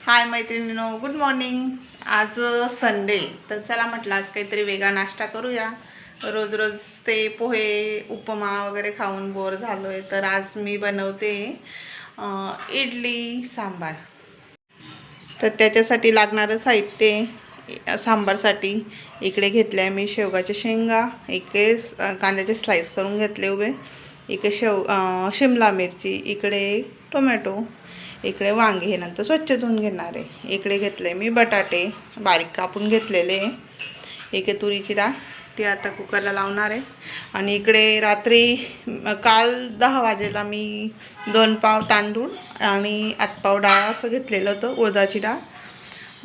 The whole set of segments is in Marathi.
हाय मैत्रिणींनो, गुड मॉर्निंग। आज संडे, तर चला म्हटलं आज काहीतरी वेगळा नाश्ता करूया। रोज रोज ते पोहे उपमा वगैरे खाऊन बोर झालो आहे, तर आज मी बनवते इडली सांबार। तर त्याच्यासाठी लागणारं साहित्य सांबारसाठी इकडे घेतले आहे मी शेवगाच्या शेंगा, इकडे कांद्याचे स्लाइस करून घेतले उभे, इकडे शिमला मिरची, इकडे टोमॅटो, इकडे वांगे हे नंतर स्वच्छ धुवून घेणार आहे। इकडे घेतले मी बटाटे बारीक कापून घेतलेले, इकडे तुरीची डाळ ती आता कुकरला लावणार आहे। आणि इकडे रात्री काल 10 वाजेला मी 2 पाव तांदूळ आणि 8 पाव डाळ असं घेतलेलं होतं, उडदाची डाळ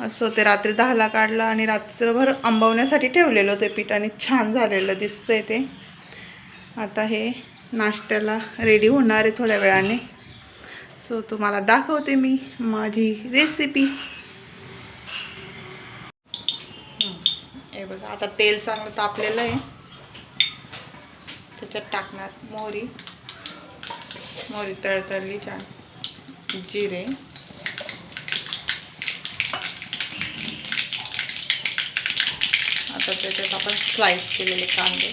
असं ते रात्री 10ला काढलं आणि रात्रभर आंबवण्यासाठी ठेवलेलं होतं पीठ आणि छान झालेलं दिसतंय ते। आता हे नाश्त्याला रेडी होणार आहे थोड्या वेळाने, सो तुम्हाला दाखवते मी माझी रेसिपी। हे बघा, आता तेल चांगलं तापलेलं आहे, त्याच्यात टाकणार मोहरी तळतळली छान, जिरे, आता त्याच्यात आपण स्लाइस केलेले कांदे,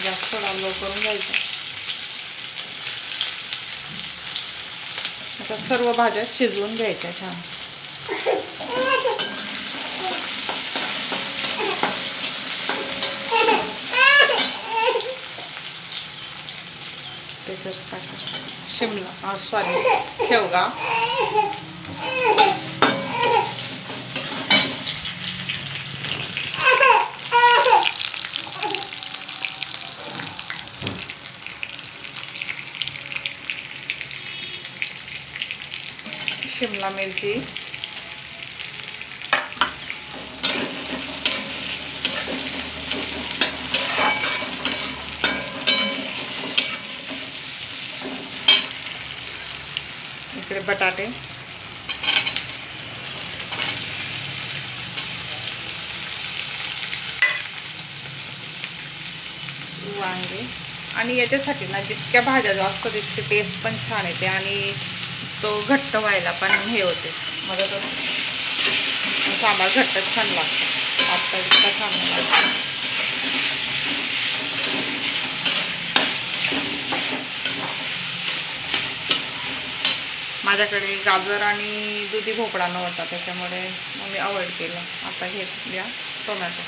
गॅस थोडा लो करून घ्यायचा। आता सर्व भाज्या शिजवून घ्यायच्या छान। त्याच्यात टाका शेवगा, शिमला मिरची, इकडे बटाटे, वांगे। आणि याच्यासाठी ना जितक्या भाज्या जास्त तितकी टेस्ट पण छान येते आणि तो घट्ट व्हायला पण हे होते मदत होते, सांबार घट्ट छान लागतं, आता इतका छान लागतं। माझ्याकडे गाजर आणि दुधी भोपळा नव्हता, त्याच्यामुळे मग मी अवॉइड केलं। आता घेतल्या टोमॅटो,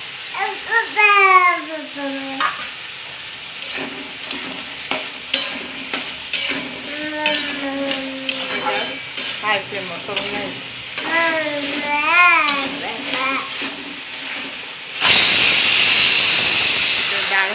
हाय फ्लेमवर करून घ्यायचं। डाळ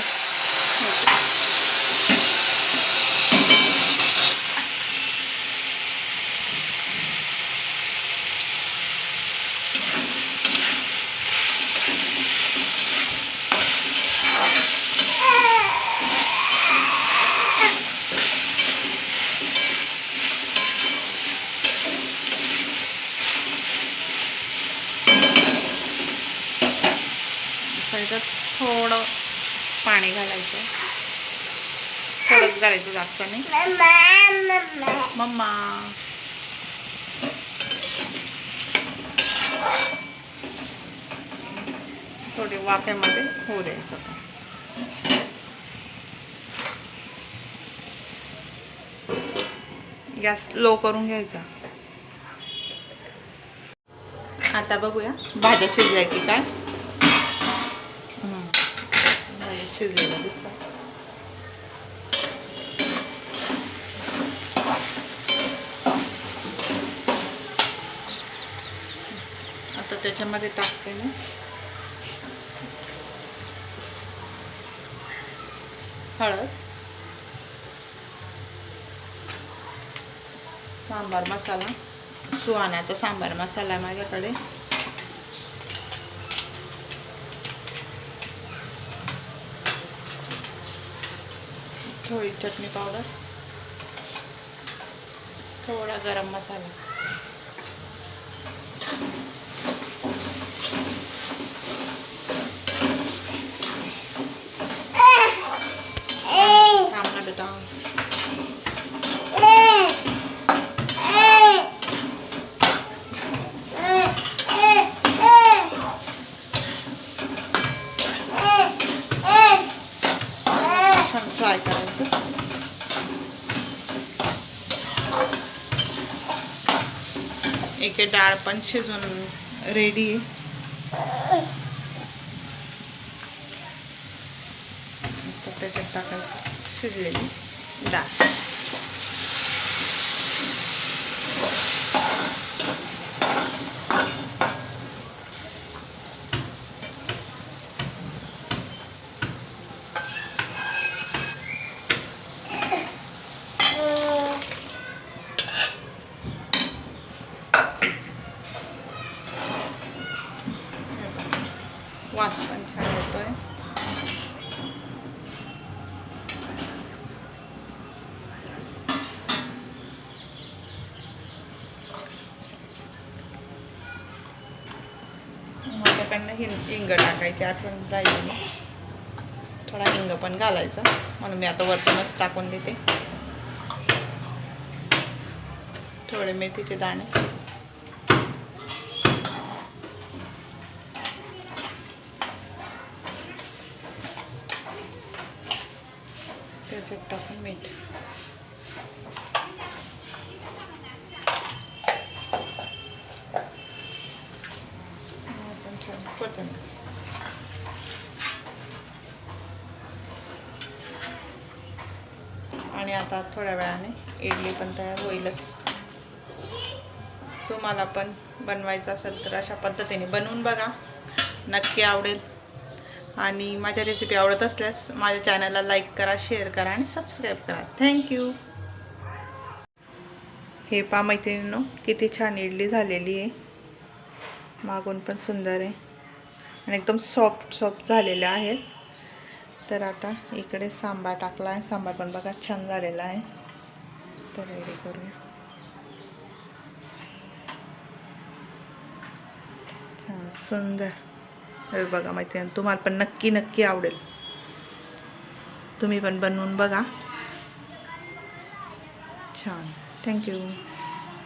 थोडं पाणी घालायचं, थोडंच घालायचं, जास्त नाही। मम्मा थोडे वाफेमध्ये होऊ द्यायचं। गॅस लो करून घ्यायचा। आता बघूया भाज्या शिजल्या की काय। शिजलेलं दिसतं। आता त्याच्यामध्ये टाकते मी हळद, सांबार मसाला, सुहानाचा सांबार मसाला आहे माझ्याकडे, थोडी चटणी पावडर, थोडा गरम मसाला, बेटा इकडे डाळ पण शिजून रेडी आहे. तर त्याच्यात टाकायचं शिजलेली डाळ. वास पण छान येतोय. माझ्याकडनं हिंग टाकायची आठवण राहिली. थोडा हिंग पण घालायचा म्हणून मी आता वरतूनच टाकून देते. थोडे मेथीचे दाणे, त्याच्यात टाकून मीठ. आणि आता थोड्या वेळाने इडली पण तयार होईलच. तुम्हाला पण बनवायचं असेल तर अशा पद्धतीने बनवून बघा, नक्की आवडेल. आणि माझ्या रेसिपी आवडत असल्यास माझ्या चॅनलला लाईक करा, शेअर करा आणि सबस्क्राईब करा. थँक्यू. हे पहा मैत्रिणींनो, किती छान इडली झालेली आहे. मागून पण सुंदर आहे आणि एकदम सॉफ्ट झालेल्या आहेत. तर आता इकडे सांबार टाकला आहे. सांबार पण बघा छान झालेला आहे. तर रेडी करूया. छान सुंदर. हे बघा मैत्रिणी, तुम्हाला पण नक्की आवडेल. तुम्ही पण बनवून बघा. छान. थँक्यू.